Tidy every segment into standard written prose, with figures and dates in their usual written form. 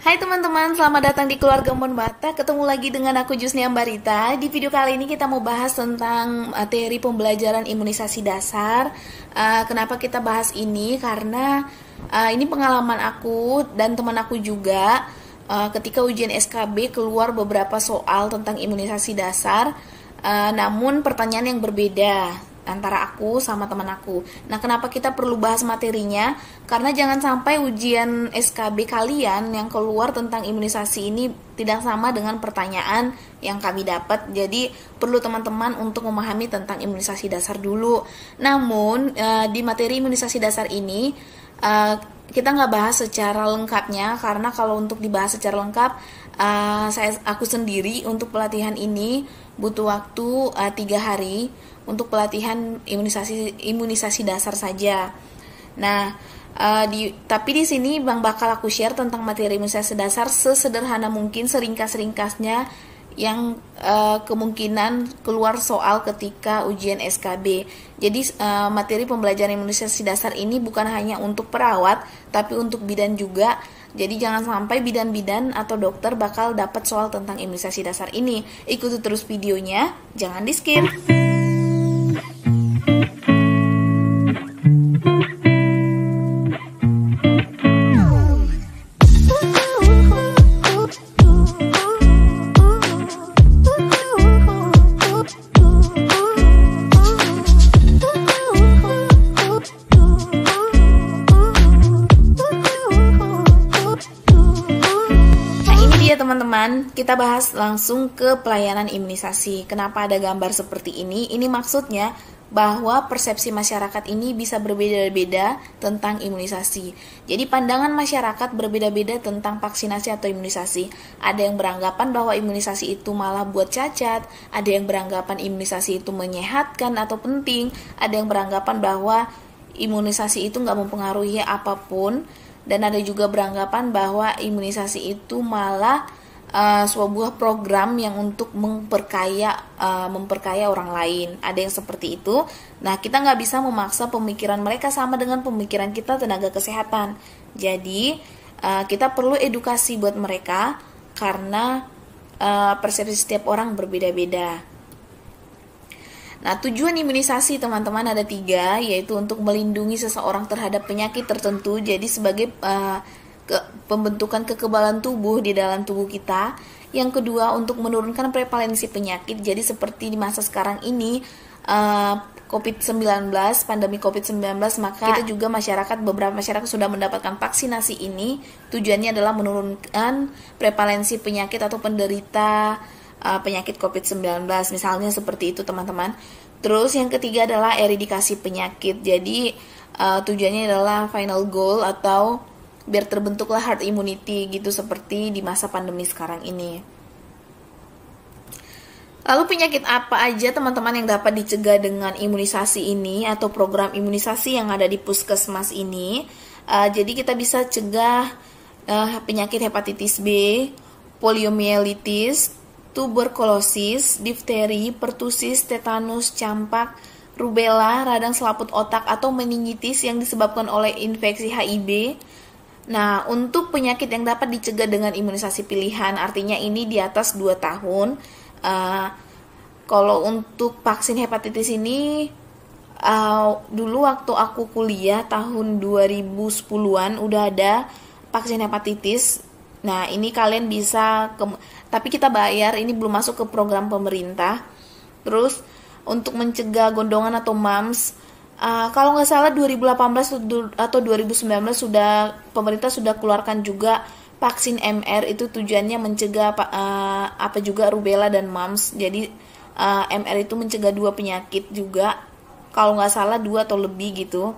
Hai teman-teman, selamat datang di Keluarga Monbata. Ketemu lagi dengan aku Jusni Ambarita. Di video kali ini kita mau bahas tentang materi pembelajaran imunisasi dasar. Kenapa kita bahas ini? Karena ini pengalaman aku dan teman aku juga. Ketika ujian SKB keluar beberapa soal tentang imunisasi dasar, namun pertanyaan yang berbeda antara aku sama teman aku. Nah, kenapa kita perlu bahas materinya? Karena jangan sampai ujian SKB kalian yang keluar tentang imunisasi ini tidak sama dengan pertanyaan yang kami dapat. Jadi, perlu teman-teman untuk memahami tentang imunisasi dasar dulu. Namun, di materi imunisasi dasar ini, kita nggak bahas secara lengkapnya, karena kalau untuk dibahas secara lengkap, aku sendiri untuk pelatihan ini butuh waktu 3 hari untuk pelatihan imunisasi dasar saja. Nah, tapi di sini Bang bakal aku share tentang materi imunisasi dasar sesederhana mungkin, seringkas-ringkasnya yang kemungkinan keluar soal ketika ujian SKB. Jadi materi pembelajaran imunisasi dasar ini bukan hanya untuk perawat, tapi untuk bidan juga. Jadi jangan sampai bidan-bidan atau dokter bakal dapat soal tentang imunisasi dasar ini. Ikuti terus videonya, jangan di-skip. Teman-teman, kita bahas langsung ke pelayanan imunisasi. Kenapa ada gambar seperti ini? Ini maksudnya bahwa persepsi masyarakat ini bisa berbeda-beda tentang imunisasi. Jadi pandangan masyarakat berbeda-beda tentang vaksinasi atau imunisasi. Ada yang beranggapan bahwa imunisasi itu malah buat cacat, ada yang beranggapan imunisasi itu menyehatkan atau penting, ada yang beranggapan bahwa imunisasi itu nggak mempengaruhi apapun, dan ada juga beranggapan bahwa imunisasi itu malah sebuah program yang untuk memperkaya orang lain. Ada yang seperti itu. Nah, kita nggak bisa memaksa pemikiran mereka sama dengan pemikiran kita tenaga kesehatan. Jadi kita perlu edukasi buat mereka karena persepsi setiap orang berbeda-beda. Nah, tujuan imunisasi teman-teman ada 3, yaitu untuk melindungi seseorang terhadap penyakit tertentu, jadi sebagai pembentukan kekebalan tubuh di dalam tubuh kita. Yang kedua, untuk menurunkan prevalensi penyakit, jadi seperti di masa sekarang ini, COVID-19, pandemi COVID-19, maka kita juga beberapa masyarakat sudah mendapatkan vaksinasi ini. Tujuannya adalah menurunkan prevalensi penyakit atau penderita penyakit COVID-19, misalnya seperti itu teman-teman. Terus yang ketiga adalah eradikasi penyakit. Jadi tujuannya adalah final goal atau biar terbentuklah herd immunity gitu, seperti di masa pandemi sekarang ini. Lalu penyakit apa aja teman-teman yang dapat dicegah dengan imunisasi ini atau program imunisasi yang ada di puskesmas ini? Jadi kita bisa cegah penyakit hepatitis B, poliomielitis, tuberkulosis, difteri, pertusis, tetanus, campak, rubella, radang selaput otak atau meningitis yang disebabkan oleh infeksi HIV. Nah, untuk penyakit yang dapat dicegah dengan imunisasi pilihan, artinya ini di atas 2 tahun. Kalau untuk vaksin hepatitis ini, dulu waktu aku kuliah tahun 2010-an udah ada vaksin hepatitis. Nah, ini kalian bisa, tapi kita bayar, ini belum masuk ke program pemerintah. Terus, untuk mencegah gondongan atau MAMS, kalau nggak salah 2018 atau 2019 pemerintah sudah keluarkan juga vaksin MR, itu tujuannya mencegah juga rubella dan MAMS. Jadi, MR itu mencegah 2 penyakit juga, kalau nggak salah 2 atau lebih gitu.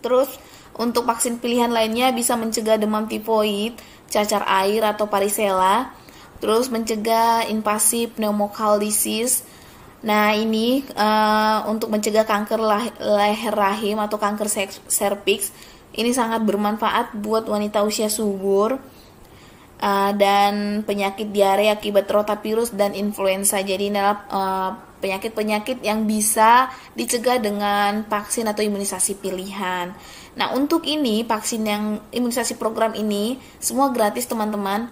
Terus, untuk vaksin pilihan lainnya bisa mencegah demam tifoid, cacar air atau varicella, terus mencegah invasive pneumococcal disease. Nah, ini untuk mencegah kanker leher rahim atau kanker serviks. Ini sangat bermanfaat buat wanita usia subur. Dan penyakit diare akibat rotavirus dan influenza. Jadi ini adalah penyakit-penyakit yang bisa dicegah dengan vaksin atau imunisasi pilihan. Nah, untuk ini vaksin yang imunisasi program ini semua gratis teman-teman.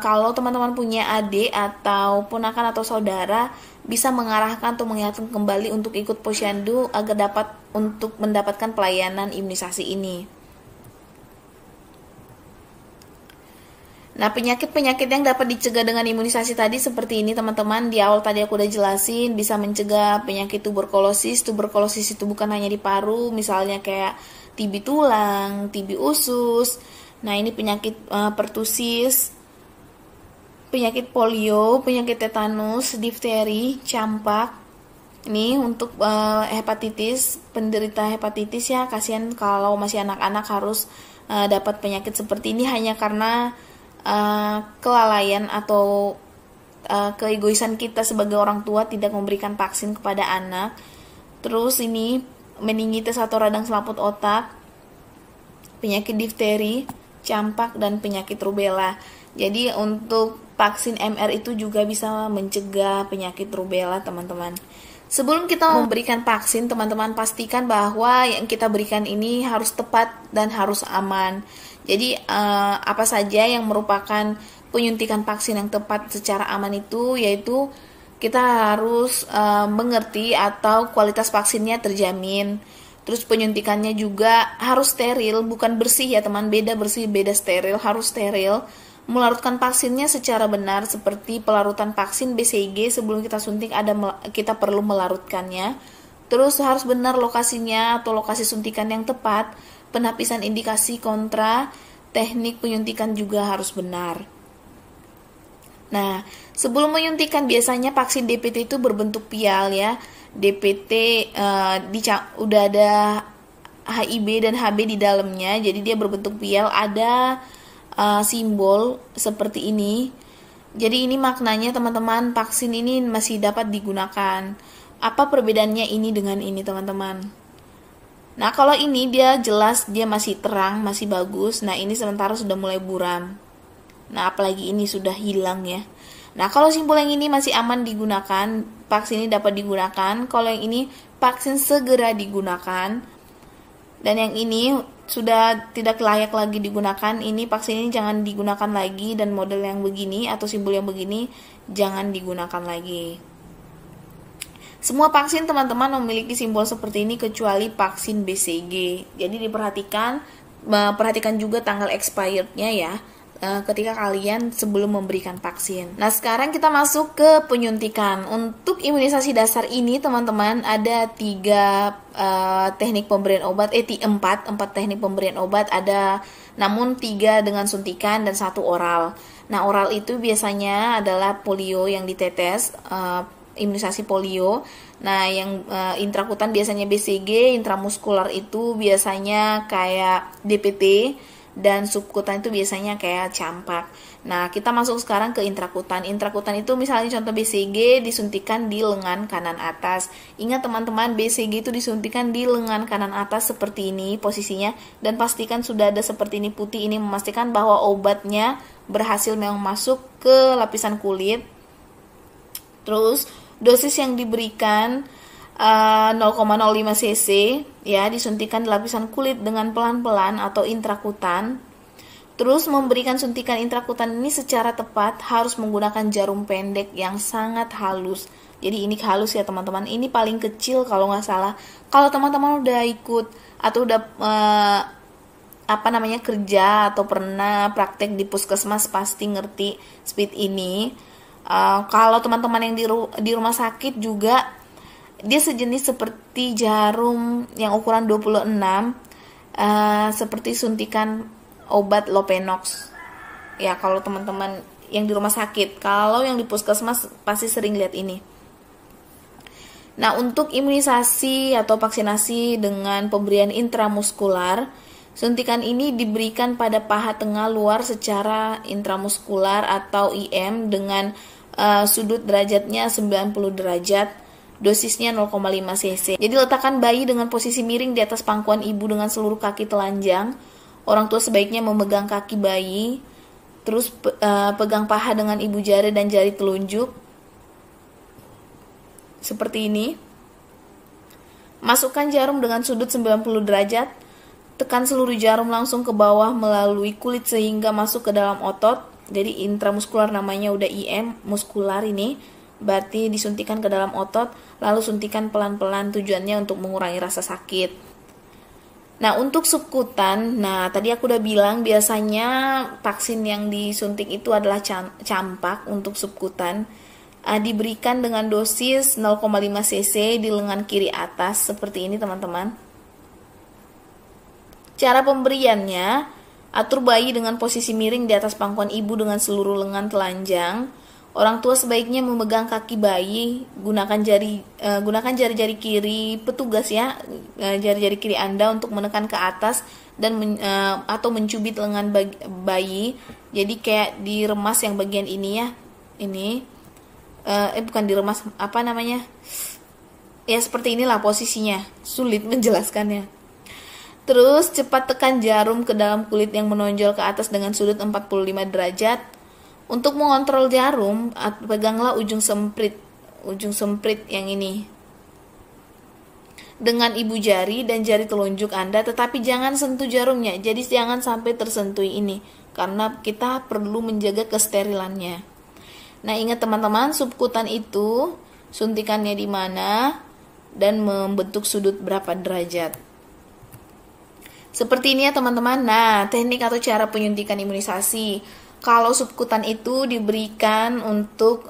Kalau teman-teman punya adik atau ponakan atau saudara, bisa mengarahkan atau mengingatkan kembali untuk ikut posyandu agar dapat untuk mendapatkan pelayanan imunisasi ini. Nah, penyakit-penyakit yang dapat dicegah dengan imunisasi tadi seperti ini teman-teman. Di awal tadi aku udah jelasin, bisa mencegah penyakit tuberkulosis. Tuberkulosis itu bukan hanya di paru, misalnya kayak TB tulang, TB usus. Nah, ini penyakit pertusis, penyakit polio, penyakit tetanus, difteri, campak. Ini untuk hepatitis, penderita hepatitis ya, kasihan kalau masih anak-anak harus dapat penyakit seperti ini hanya karena kelalaian atau keegoisan kita sebagai orang tua tidak memberikan vaksin kepada anak. Terus ini meningitis atau radang selaput otak, penyakit difteri, campak, dan penyakit rubella. Jadi untuk vaksin MR itu juga bisa mencegah penyakit rubella teman-teman. Sebelum kita memberikan vaksin, teman-teman pastikan bahwa yang kita berikan ini harus tepat dan harus aman. Jadi apa saja yang merupakan penyuntikan vaksin yang tepat secara aman itu, yaitu kita harus mengerti atau kualitas vaksinnya terjamin. Terus penyuntikannya juga harus steril, bukan bersih ya teman, beda bersih, beda steril, harus steril. Melarutkan vaksinnya secara benar seperti pelarutan vaksin BCG sebelum kita suntik kita perlu melarutkannya. Terus harus benar lokasinya atau lokasi suntikan yang tepat. Penapisan indikasi kontra, teknik penyuntikan juga harus benar. Nah, sebelum menyuntikan biasanya vaksin DPT itu berbentuk pial ya. DPT udah ada HIB dan HB di dalamnya, jadi dia berbentuk pial, ada simbol seperti ini. Jadi ini maknanya teman-teman, vaksin ini masih dapat digunakan. Apa perbedaannya ini dengan ini teman-teman? Nah, kalau ini dia jelas, dia masih terang, masih bagus. Nah, ini sementara sudah mulai buram. Nah, apalagi ini sudah hilang ya. Nah, kalau simbol yang ini masih aman digunakan, vaksin ini dapat digunakan. Kalau yang ini, vaksin segera digunakan. Dan yang ini sudah tidak layak lagi digunakan. Ini vaksin ini jangan digunakan lagi, dan model yang begini atau simbol yang begini jangan digunakan lagi. Semua vaksin teman-teman memiliki simbol seperti ini kecuali vaksin BCG. Jadi perhatikan juga tanggal expirednya ya ketika kalian sebelum memberikan vaksin. Nah, sekarang kita masuk ke penyuntikan. Untuk imunisasi dasar ini teman-teman ada 3 teknik pemberian obat, 4 teknik pemberian obat ada, namun 3 dengan suntikan dan 1 oral. Nah, oral itu biasanya adalah polio yang ditetes, imunisasi polio. Nah, yang intrakutan biasanya BCG, intramuskular itu biasanya kayak DPT, dan subkutan itu biasanya kayak campak. Nah, kita masuk sekarang ke intrakutan. Intrakutan itu misalnya contoh BCG disuntikan di lengan kanan atas. Ingat teman-teman, BCG itu disuntikan di lengan kanan atas seperti ini posisinya, dan pastikan sudah ada seperti ini putih. Ini memastikan bahwa obatnya berhasil memang masuk ke lapisan kulit. Terus dosis yang diberikan 0,05 cc ya, disuntikan di lapisan kulit dengan pelan-pelan atau intrakutan. Terus memberikan suntikan intrakutan ini secara tepat harus menggunakan jarum pendek yang sangat halus. Jadi ini halus ya teman-teman, ini paling kecil kalau nggak salah. Kalau teman-teman udah ikut atau udah kerja atau pernah praktek di puskesmas pasti ngerti speed ini. Kalau teman-teman yang di rumah sakit juga, dia sejenis seperti jarum yang ukuran 26, seperti suntikan obat Lopenox. Ya, kalau teman-teman yang di rumah sakit, kalau yang di puskesmas pasti sering lihat ini. Nah, untuk imunisasi atau vaksinasi dengan pemberian intramuskular, suntikan ini diberikan pada paha tengah luar secara intramuskular atau IM dengan sudut derajatnya 90 derajat. Dosisnya 0,5 cc. Jadi letakkan bayi dengan posisi miring di atas pangkuan ibu dengan seluruh kaki telanjang. Orang tua sebaiknya memegang kaki bayi. Terus pegang paha dengan ibu jari dan jari telunjuk. Seperti ini. Masukkan jarum dengan sudut 90 derajat. Tekan seluruh jarum langsung ke bawah melalui kulit sehingga masuk ke dalam otot. Jadi intramuskular namanya udah IM, muskular ini. Berarti disuntikan ke dalam otot, lalu suntikan pelan-pelan, tujuannya untuk mengurangi rasa sakit. Nah, untuk subkutan, nah tadi aku udah bilang biasanya vaksin yang disuntik itu adalah campak untuk subkutan. Diberikan dengan dosis 0,5 cc di lengan kiri atas, seperti ini teman-teman. Cara pemberiannya, atur bayi dengan posisi miring di atas pangkuan ibu dengan seluruh lengan telanjang. Orang tua sebaiknya memegang kaki bayi, gunakan jari-jari kiri petugas ya, jari-jari kiri Anda untuk menekan ke atas dan atau mencubit lengan bayi. Jadi kayak diremas yang bagian ini ya, ini bukan diremas, apa namanya? Ya seperti inilah posisinya, sulit menjelaskannya. Terus cepat tekan jarum ke dalam kulit yang menonjol ke atas dengan sudut 45 derajat. Untuk mengontrol jarum, peganglah ujung semprit yang ini dengan ibu jari dan jari telunjuk Anda, tetapi jangan sentuh jarumnya. Jadi jangan sampai tersentuh ini, karena kita perlu menjaga kesterilannya. Nah, ingat teman-teman, subkutan itu suntikannya di mana dan membentuk sudut berapa derajat. Seperti ini ya teman-teman. Nah, teknik atau cara penyuntikan imunisasi. Kalau subkutan itu diberikan untuk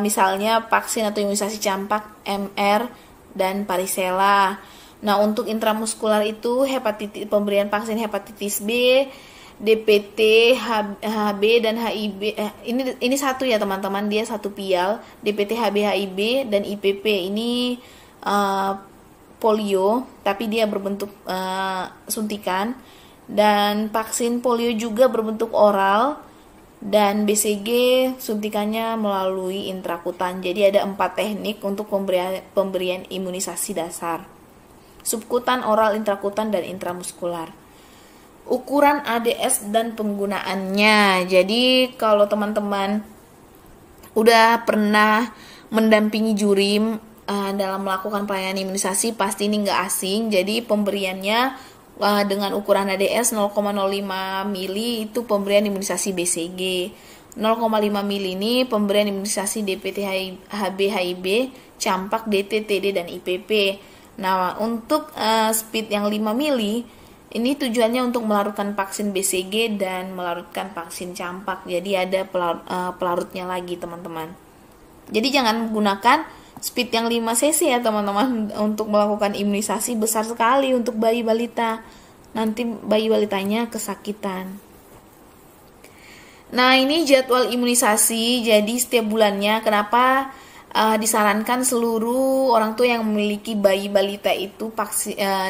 misalnya vaksin atau imunisasi campak, MR, dan varicella. Nah, untuk intramuskular itu pemberian vaksin hepatitis B, DPT, HB, dan HIB. Ini satu ya teman-teman, dia satu pial. DPT, HB, HIB, dan IPP. Ini polio, tapi dia berbentuk suntikan. Dan vaksin polio juga berbentuk oral. Dan BCG suntikannya melalui intrakutan. Jadi ada 4 teknik untuk pemberian imunisasi dasar: subkutan, oral, intrakutan, dan intramuskular. Ukuran ADS dan penggunaannya. Jadi kalau teman-teman udah pernah mendampingi jurim dalam melakukan pelayanan imunisasi, pasti ini nggak asing. Jadi pemberiannya dengan ukuran ADS 0,05 mili itu pemberian imunisasi BCG. 0,5 mili ini pemberian imunisasi DPT, HB, HIB, campak, DT, TD, dan IPP. Nah, untuk speed yang 5 mili ini tujuannya untuk melarutkan vaksin BCG dan melarutkan vaksin campak. Jadi ada pelarutnya lagi teman-teman. Jadi jangan gunakan speed yang 5 cc ya teman-teman untuk melakukan imunisasi, besar sekali untuk bayi balita. Nanti bayi balitanya kesakitan. Nah, ini jadwal imunisasi. Jadi setiap bulannya, kenapa disarankan seluruh orang tua yang memiliki bayi balita itu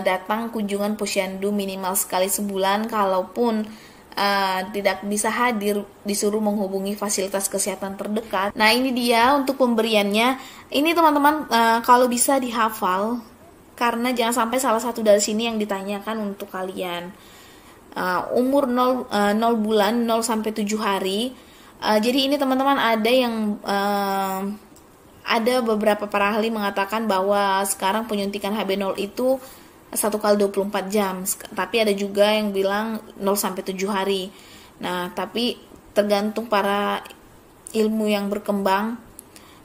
datang kunjungan posyandu minimal sekali sebulan. Kalaupun tidak bisa hadir, disuruh menghubungi fasilitas kesehatan terdekat. Nah, ini dia untuk pemberiannya. Ini teman-teman kalau bisa dihafal, karena jangan sampai salah satu dari sini yang ditanyakan untuk kalian. Umur 0 bulan 0 sampai 7 hari. Jadi ini teman-teman ada yang ada beberapa para ahli mengatakan bahwa sekarang penyuntikan HB0 itu 1 kali 24 jam, tapi ada juga yang bilang 0 sampai 7 hari. Nah, tapi tergantung para ilmu yang berkembang.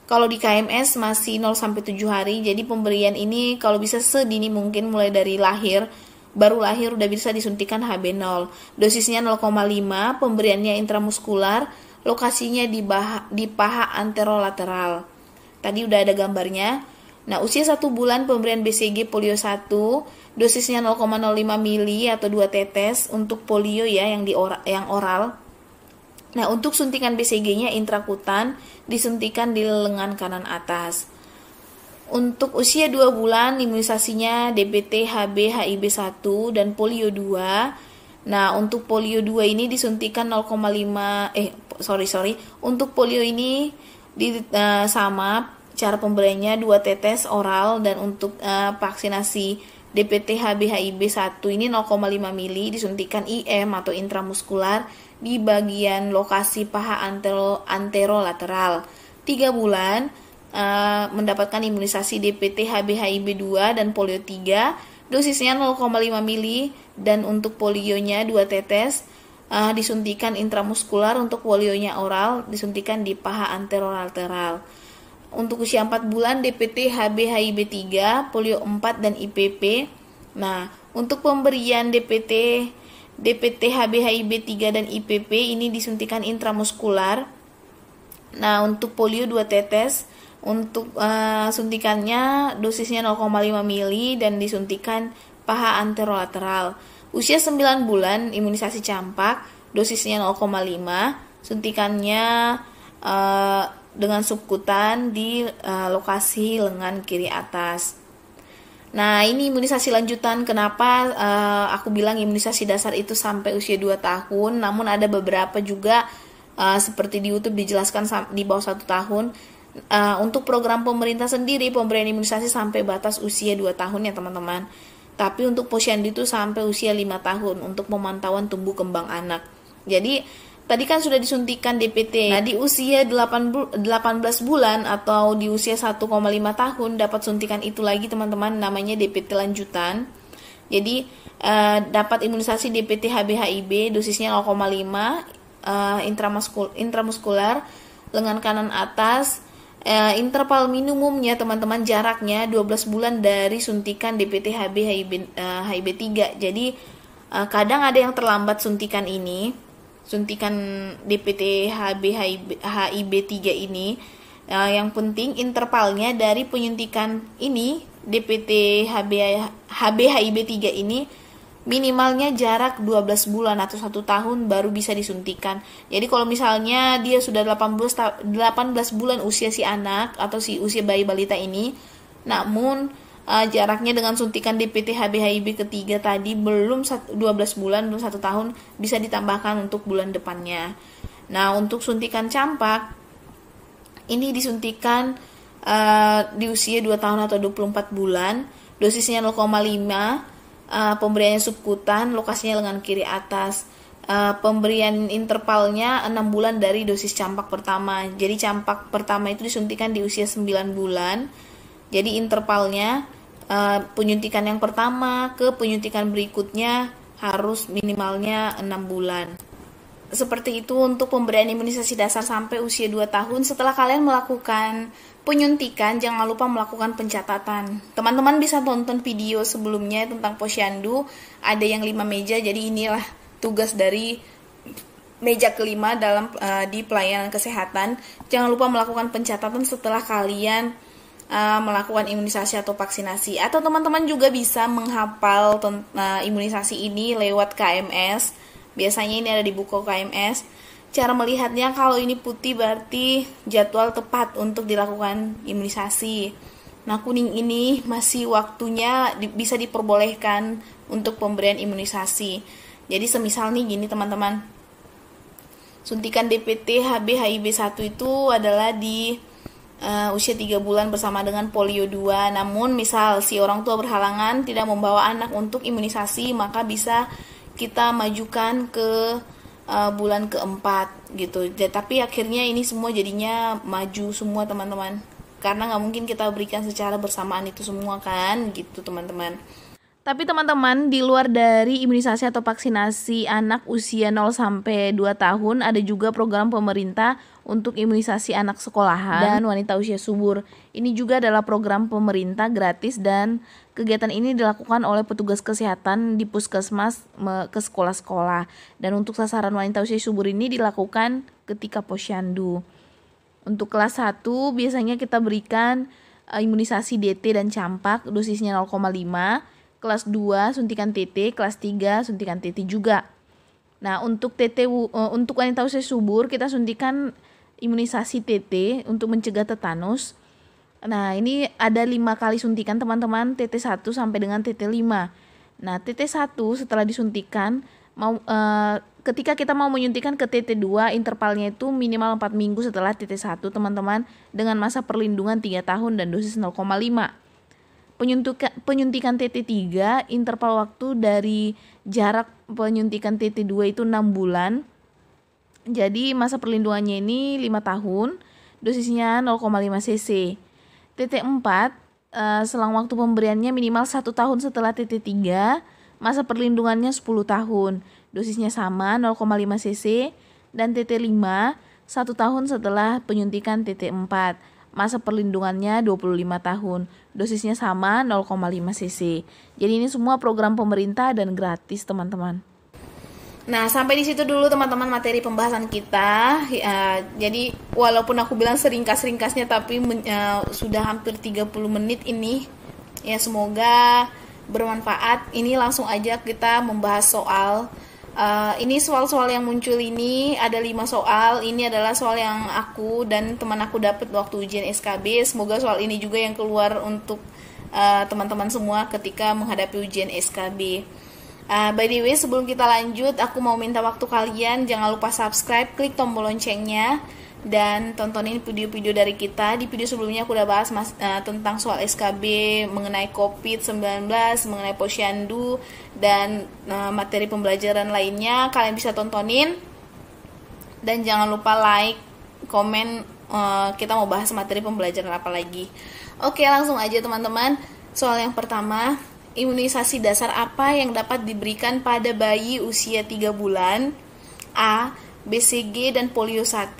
Kalau di KMS masih 0 sampai 7 hari, jadi pemberian ini kalau bisa sedini mungkin mulai dari lahir. Baru lahir udah bisa disuntikan HB0. Dosisnya 0,5, pemberiannya intramuskular, lokasinya di paha anterolateral. Tadi udah ada gambarnya. Nah, usia 1 bulan pemberian BCG polio 1, dosisnya 0,05 mili atau 2 tetes untuk polio ya yang oral. Nah, untuk suntikan BCG-nya intrakutan, disuntikan di lengan kanan atas. Untuk usia 2 bulan imunisasinya DPT, HB, HIB 1 dan polio 2. Nah, untuk polio 2 ini disuntikan 0,5 Untuk polio ini sama cara pemberiannya 2 tetes oral, dan untuk vaksinasi DPT, HB, HIB 1 ini 0,5 mili disuntikan IM atau intramuskular di bagian lokasi paha anterolateral. 3 bulan mendapatkan imunisasi DPT, HB, HIB 2 dan polio 3. dosisnya 0,5 mili, dan untuk polionya 2 tetes, disuntikan intramuskular. Untuk polionya oral disuntikan di paha anterolateral. Untuk usia 4 bulan DPT HB HIB 3, polio 4 dan IPP. Nah, untuk pemberian DPT HB HIB 3 dan IPP ini disuntikan intramuskular. Nah, untuk polio 2 tetes, untuk suntikannya dosisnya 0,5 mili dan disuntikan paha anterolateral. Usia 9 bulan imunisasi campak, dosisnya 0,5, suntikannya dengan subkutan di lokasi lengan kiri atas. Nah, ini imunisasi lanjutan. Kenapa aku bilang imunisasi dasar itu sampai usia 2 tahun, namun ada beberapa juga seperti di YouTube dijelaskan di bawah 1 tahun. Untuk program pemerintah sendiri, pemberian imunisasi sampai batas usia 2 tahun ya teman-teman. Tapi untuk posyandu itu sampai usia 5 tahun untuk pemantauan tumbuh kembang anak. Jadi tadi kan sudah disuntikan DPT. Nah, di usia 18 bulan atau di usia 1,5 tahun dapat suntikan itu lagi teman-teman, namanya DPT lanjutan. Jadi dapat imunisasi DPT HB/HIB, dosisnya 0,5 intramuskular, lengan kanan atas. Interval minimumnya teman-teman, jaraknya 12 bulan dari suntikan DPT HB/HIB 3. Jadi kadang ada yang terlambat suntikan ini, suntikan DPT HB/HIB 3 ini. Yang penting intervalnya dari penyuntikan ini DPT HB/HIB 3 ini minimalnya jarak 12 bulan atau 1 tahun baru bisa disuntikan. Jadi kalau misalnya dia sudah 18 bulan usia si anak atau si usia bayi balita ini, namun jaraknya dengan suntikan DPT HB/HIB ketiga tadi belum 12 bulan, belum 1 tahun, bisa ditambahkan untuk bulan depannya. Nah, untuk suntikan campak ini disuntikan di usia 2 tahun atau 24 bulan, dosisnya 0,5, pemberiannya subkutan, lokasinya lengan kiri atas. Pemberian intervalnya 6 bulan dari dosis campak pertama. Jadi campak pertama itu disuntikan di usia 9 bulan. Jadi intervalnya penyuntikan yang pertama ke penyuntikan berikutnya harus minimalnya 6 bulan. Seperti itu untuk pemberian imunisasi dasar sampai usia 2 tahun. Setelah kalian melakukan penyuntikan, jangan lupa melakukan pencatatan. Teman-teman bisa tonton video sebelumnya tentang posyandu, ada yang 5 meja, jadi inilah tugas dari meja kelima dalam di pelayanan kesehatan. Jangan lupa melakukan pencatatan setelah kalian melakukan imunisasi atau vaksinasi. Atau teman-teman juga bisa menghafal imunisasi ini lewat KMS. Biasanya ini ada di buku KMS. Cara melihatnya, kalau ini putih berarti jadwal tepat untuk dilakukan imunisasi. Nah, kuning ini masih waktunya bisa diperbolehkan untuk pemberian imunisasi. Jadi semisal nih gini teman-teman. Suntikan DPT HB/HIB 1 itu adalah di usia 3 bulan bersama dengan polio 2. Namun misal si orang tua berhalangan tidak membawa anak untuk imunisasi, maka bisa kita majukan ke bulan keempat gitu. Tapi akhirnya ini semua jadinya maju semua teman-teman, karena nggak mungkin kita berikan secara bersamaan itu semua kan gitu teman-teman. Tapi teman-teman, di luar dari imunisasi atau vaksinasi anak usia 0 sampai 2 tahun, ada juga program pemerintah untuk imunisasi anak sekolahan dan wanita usia subur. Ini juga adalah program pemerintah gratis, dan kegiatan ini dilakukan oleh petugas kesehatan di puskesmas ke sekolah-sekolah. Dan untuk sasaran wanita usia subur ini dilakukan ketika posyandu. Untuk kelas 1 biasanya kita berikan imunisasi DT dan campak, dosisnya 0,5. Kelas 2 suntikan TT, kelas 3 suntikan TT juga. Nah, untuk untuk wanita usia subur kita suntikan imunisasi TT untuk mencegah tetanus. Nah, ini ada 5 kali suntikan teman-teman, TT1 sampai dengan TT5. Nah, TT1 setelah disuntikan ketika kita mau menyuntikan ke TT2, intervalnya itu minimal 4 minggu setelah TT1 teman-teman, dengan masa perlindungan 3 tahun dan dosis 0,5. Penyuntikan TT3, interval waktu dari jarak penyuntikan TT2 itu 6 bulan. Jadi masa perlindungannya ini 5 tahun, dosisnya 0,5 cc. TT4 selang waktu pemberiannya minimal 1 tahun setelah TT3, masa perlindungannya 10 tahun, dosisnya sama 0,5 cc, dan TT5 1 tahun setelah penyuntikan TT4, masa perlindungannya 25 tahun, dosisnya sama 0,5 cc. Jadi ini semua program pemerintah dan gratis teman-teman. Nah, sampai di situ dulu teman-teman materi pembahasan kita. Jadi walaupun aku bilang seringkas-ringkasnya, tapi sudah hampir 30 menit ini. Ya, semoga bermanfaat. Ini langsung aja kita membahas soal. Ini soal-soal yang muncul ini ada 5 soal. Ini adalah soal yang aku dan teman aku dapat waktu ujian SKB. Semoga soal ini juga yang keluar untuk teman-teman semua ketika menghadapi ujian SKB. By the way, sebelum kita lanjut, aku mau minta waktu kalian. Jangan lupa subscribe, klik tombol loncengnya, dan tontonin video-video dari kita. Di video sebelumnya aku udah bahas tentang soal SKB mengenai COVID-19, mengenai posyandu, dan materi pembelajaran lainnya. Kalian bisa tontonin. Dan jangan lupa like, komen, kita mau bahas materi pembelajaran apa lagi. Oke, langsung aja teman-teman. Soal yang pertama, imunisasi dasar apa yang dapat diberikan pada bayi usia 3 bulan? A. BCG dan polio 1,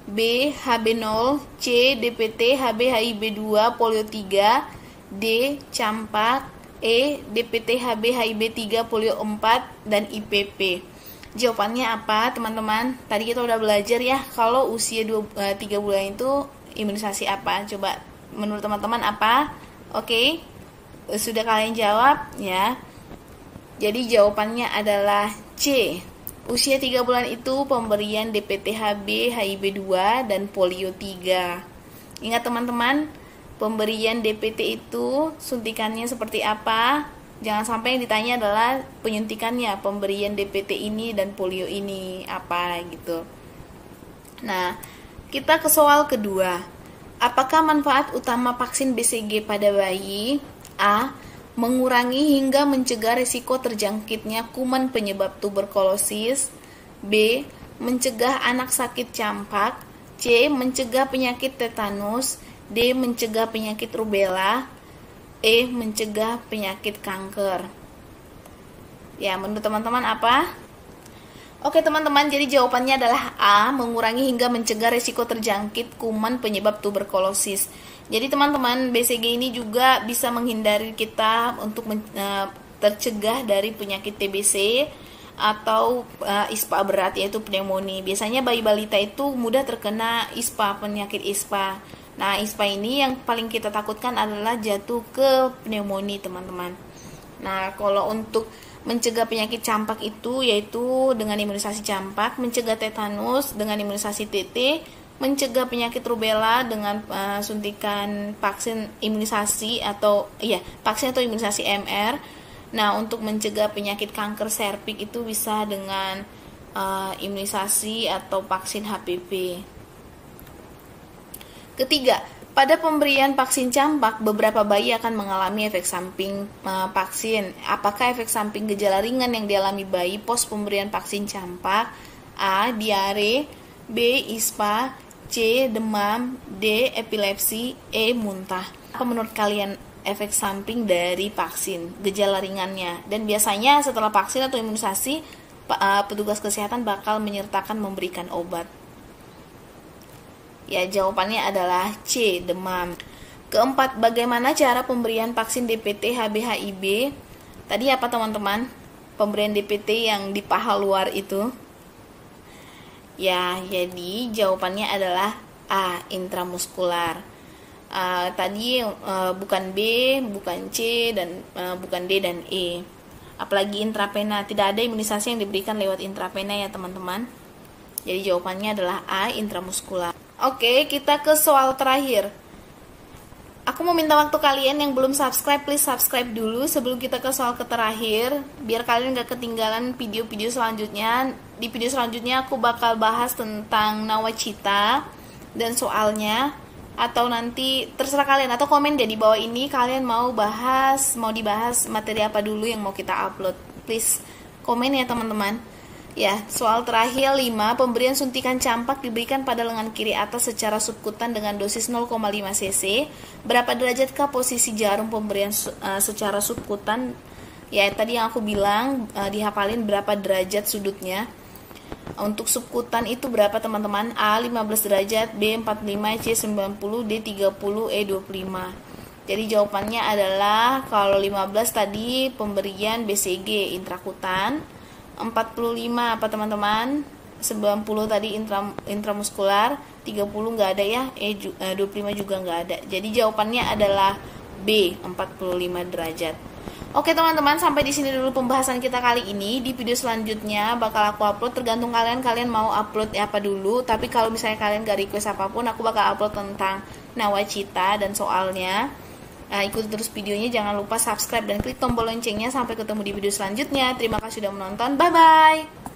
B. HB0, C. DPT, HB, HIB 2, polio 3, D. Campak, E. DPT, HB, HIB 3, polio 4, dan IPP. Jawabannya apa teman-teman? Tadi kita udah belajar ya, kalau usia 3 bulan itu imunisasi apa? Coba menurut teman-teman apa? Oke. Sudah kalian jawab ya. Jadi jawabannya adalah C. Usia 3 bulan itu pemberian DPT HB, HIB 2, dan polio 3. Ingat teman-teman, pemberian DPT itu suntikannya seperti apa? Jangan sampai yang ditanya adalah penyuntikannya, pemberian DPT ini dan polio ini apa gitu. Nah, kita ke soal kedua. Apakah manfaat utama vaksin BCG pada bayi? A. Mengurangi hingga mencegah risiko terjangkitnya kuman penyebab tuberkulosis. B. Mencegah anak sakit campak. C. Mencegah penyakit tetanus. D. Mencegah penyakit rubella. E. Mencegah penyakit kanker. Ya, menurut teman-teman apa? Oke teman-teman, jadi jawabannya adalah A. Mengurangi hingga mencegah risiko terjangkit kuman penyebab tuberkulosis. Jadi teman-teman, BCG ini juga bisa menghindari kita untuk tercegah dari penyakit TBC atau ISPA berat, yaitu pneumonia. Biasanya bayi balita itu mudah terkena ISPA, penyakit ISPA. Nah, ISPA ini yang paling kita takutkan adalah jatuh ke pneumonia teman-teman. Nah, kalau untuk mencegah penyakit campak itu yaitu dengan imunisasi campak, mencegah tetanus dengan imunisasi TT, mencegah penyakit rubella dengan suntikan vaksin imunisasi atau vaksin atau imunisasi MR. Nah, untuk mencegah penyakit kanker serviks itu bisa dengan imunisasi atau vaksin HPV. Ketiga, pada pemberian vaksin campak, beberapa bayi akan mengalami efek samping vaksin. Apakah efek samping gejala ringan yang dialami bayi pos pemberian vaksin campak? A. Diare, B. ISPA, C. Demam, D. Epilepsi, E. Muntah. Apa menurut kalian efek samping dari vaksin, gejala ringannya? Dan biasanya setelah vaksin atau imunisasi, petugas kesehatan bakal menyertakan memberikan obat. Ya, jawabannya adalah C. Demam. Keempat, bagaimana cara pemberian vaksin DPT HB-HIB? Tadi apa teman-teman? Pemberian DPT yang di paha luar itu? Ya, jadi jawabannya adalah A. Intramuskular. Tadi bukan B, bukan C, dan bukan D dan E. Apalagi intravena. Tidak ada imunisasi yang diberikan lewat intravena ya teman-teman. Jadi jawabannya adalah A. Intramuskular. Oke, kita ke soal terakhir. Aku mau minta waktu kalian yang belum subscribe, please subscribe dulu sebelum kita ke soal terakhir, biar kalian gak ketinggalan video-video selanjutnya. Di video selanjutnya aku bakal bahas tentang nawacita dan soalnya, atau nanti terserah kalian, atau komen deh di bawah ini kalian mau dibahas materi apa dulu yang mau kita upload. Please komen ya teman-teman. Ya, soal terakhir 5, pemberian suntikan campak diberikan pada lengan kiri atas secara subkutan dengan dosis 0,5 cc. Berapa derajatkah posisi jarum pemberian secara subkutan? Ya, tadi yang aku bilang dihafalin berapa derajat sudutnya. Untuk subkutan itu berapa teman-teman? A 15 derajat, B 45, C 90, D 30, E 25. Jadi jawabannya adalah kalau 15 tadi pemberian BCG intrakutan, 45 apa teman-teman? 90 tadi intramuskular, 30 nggak ada ya, 25 juga nggak ada. Jadi jawabannya adalah B 45 derajat. Oke teman-teman, sampai di sini dulu pembahasan kita kali ini. Di video selanjutnya bakal aku upload, tergantung kalian mau upload apa dulu. Tapi kalau misalnya kalian gak request apapun, aku bakal upload tentang nawacita dan soalnya. Ikuti terus videonya, jangan lupa subscribe dan klik tombol loncengnya. Sampai ketemu di video selanjutnya. Terima kasih sudah menonton, bye bye.